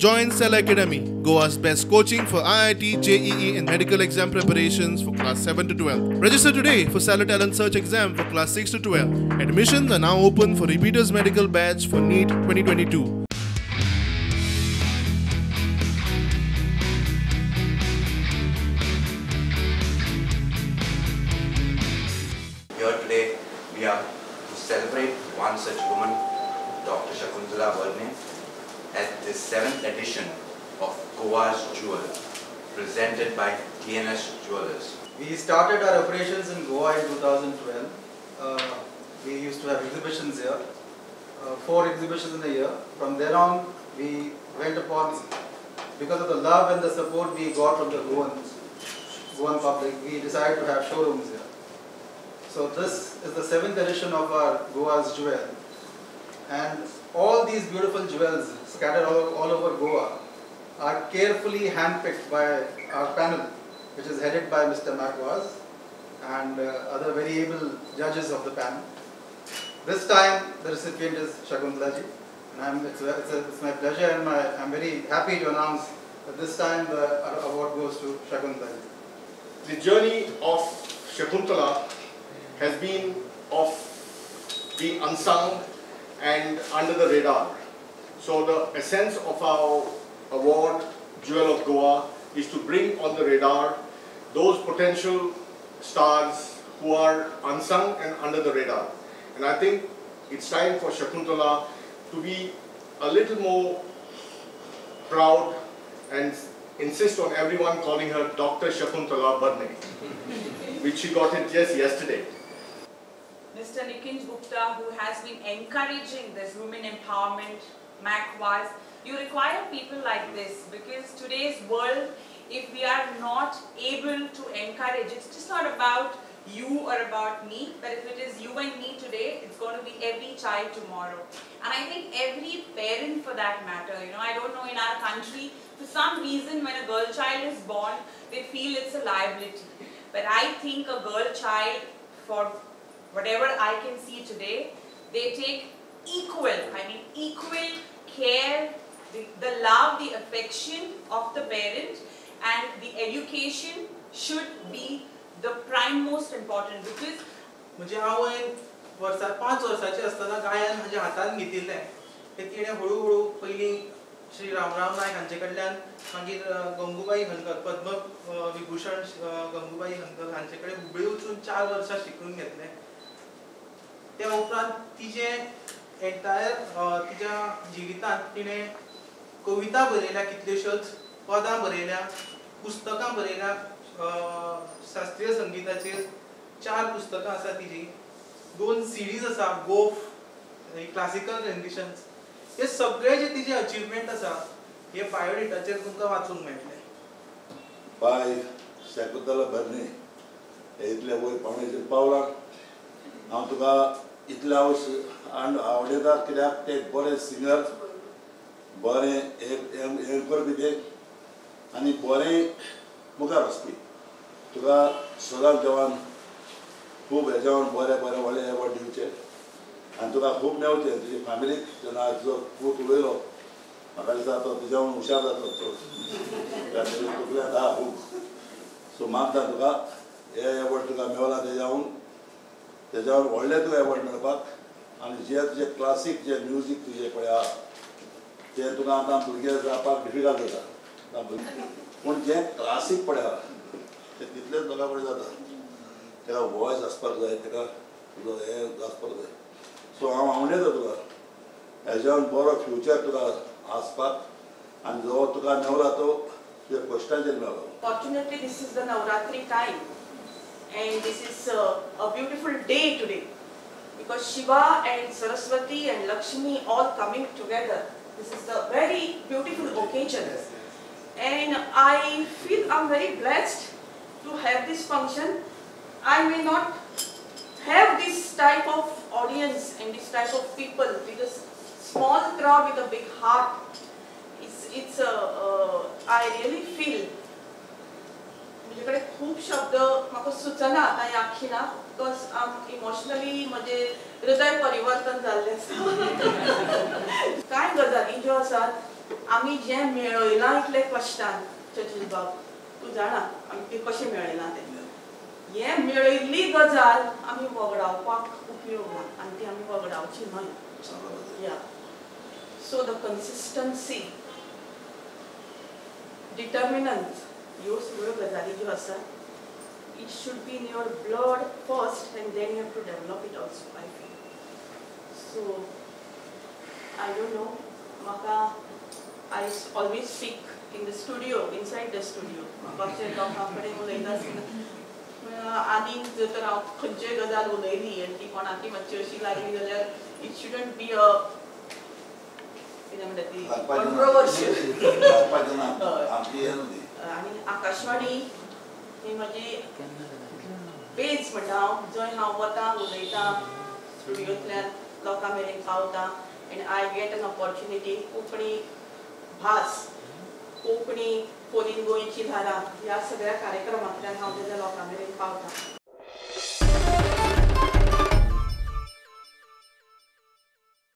Join Cell Academy, Goa's best coaching for IIT, JEE and medical exam preparations for class 7 to 12. Register today for Cell Talent Search exam for class 6 to 12. Admissions are now open for repeaters medical batch for NEET 2022. Here today we are to celebrate one such woman, Dr. Shakuntala Berne, at the 7th edition of Goa's Jewel, presented by TNS Jewelers. We started our operations in Goa in 2012. We used to have exhibitions here, 4 exhibitions in a year. From there on, we went upon, because of the love and the support we got from the Goan public, we decided to have showrooms here. So this is the 7th edition of our Goa's Jewel, and all these beautiful jewels scattered all over Goa are carefully handpicked by our panel, which is headed by Mr. Magwaz and other very able judges of the panel. This time the recipient is Shakuntala ji, and it's my pleasure and I'm very happy to announce that this time the award goes to Shakuntala ji. The journey of Shakuntala has been of being unsung and under the radar. So the essence of our award, Jewel of Goa, is to bring on the radar those potential stars who are unsung and under the radar. And I think it's time for Shakuntala to be a little more proud and insist on everyone calling her Dr. Shakuntala Berne, which she got it just yesterday. Mr. Nikunj Gupta, who has been encouraging this women empowerment, Magwaz, you require people like this, because today's world, if we are not able to encourage, it's just not about you or about me, but if it is you and me today, it's going to be every child tomorrow. And I think every parent for that matter, I don't know, in our country, for some reason when a girl child is born, they feel it's a liability. But I think a girl child, for whatever I can see today, they take equal care, the love, the affection of the parent, and the education should be the prime most important, because म्हणजे हांवें 5 वर्साचे आसतना गायन म्हज्या हातान घेतिल्लें तें तिणें हळू पयलीं श्री रामराव नायक हांचे कडल्यान मागीर गंगूबाई हनकर पद्मविभूषण गंगूबाई हनकर हांचे कडेन हुबळी वचून 4 वर्सां शिकून घेतलें. त्या उपरांत तिचें एंटायर तिच्या जिवितांत तिणें कविता बरयल्या, कितल्योश्योच पदां बरयल्या, पुस्तकां बरयल्या, शास्त्रीय संगीताचेर 4 पुस्तकां आसा तिजी, 2 सीडीज आसा, गोफ क्लासिकल रेंडिशन्स. हे सगळे जे तिचे अचिवमेंट आसा हे बायोडेटाचेर तुमकां वाचूंक मेळटलें. बाय शाकुंतला बर्ने हे इतले वयर पावणेचेर पावला. हांव तुका इतले आवडटा कित्याक ते बरे सिंगर, बरें एंकर बी ते, आनी बरें मुखार वचपी. तुका सदांच देवान खूब हेज्यावन बरे व्हडले एवॉर्ड दिवचे आनी तुका खूब मेळचें. तुजे फॅमिलीक जेन्ना तुजो पूत उलयलो म्हाका दिसता तो तुज्यावन हुशार जाता तो तकलेंत आहा खूब. सो मागता तुका हे एवॉर्ड तुका मेवला तेज्यावन व्हडले तुका एवॉर्ड मेळपाक. आनी जे तुजे क्लासीक जे म्युजीक तुजें पळय आहा तें तुका आतां भुरगे जावपाक डिफिकल्ट जाता, पूण जें क्लासीक पळय आहा तें तितलेंच लोकां कडेन जाता. तेका वॉयस आसपाक जाय, तेका तुजो हें आसपाक जाय. सो हांव आवडटा तुका हेज्यावन बरो फ्युचर तुका आसपाक आनी जो तुका मेवला तो तुज्या कश्टांचेर मेवलो. Fortunately, this is the Navratri time, and this is a beautiful day today, because Shiva and Saraswati and Lakshmi all coming together. This is a very beautiful occasion, and I feel I'm very blessed to have this function. I may not have this type of audience and this type of people, because small crowd with a big heart, I really feel माझ्याकडे खूप शब्द म्हाका सुचना आतां ह्या आख्खीना, because emotionally म्हजें हृदय परिवर्तन जाल्लें आसा. कांय गजाली ज्यो आसात आमी जें मेळयलां इतले कश्टान चर्चिल बाब तूं जाणा आमी तें कशें मेळयलां तें हें मेळयल्ली गजाल आमी वगडावपाक उपयोग ना आनी ती आमी वगडावची न्हय या सो द कन्सिस्टन्सी डिटर्मिनन्स ह्यो सगळ्यो गजाली ज्यो आसा it should be in your blood first and then you have to develop it also, I feel. So, I don't know, Maka, I always speak in the studio, inside the studio. Maka लोकांकडे उलयता आसतना आनी जर तर हांव खंयचीय गजाल उलयली आनी ती कोणाकी मातशी अशी लागली जाल्यार it shouldn't be a कितें म्हणटा ती controversial. आनी आकाशवाणी ही म्हजी बेज म्हणटा हांव जंय हांव वता उलयतां स्टुडियोंतल्यान लोकां मेरेन पावता and I get an opportunity Konkani भास कोंकणी फोलीन गोंयची धारा ह्या सगळ्या कार्यक्रमांतल्यान हांव तेज्या लोकां मेरेन पावतां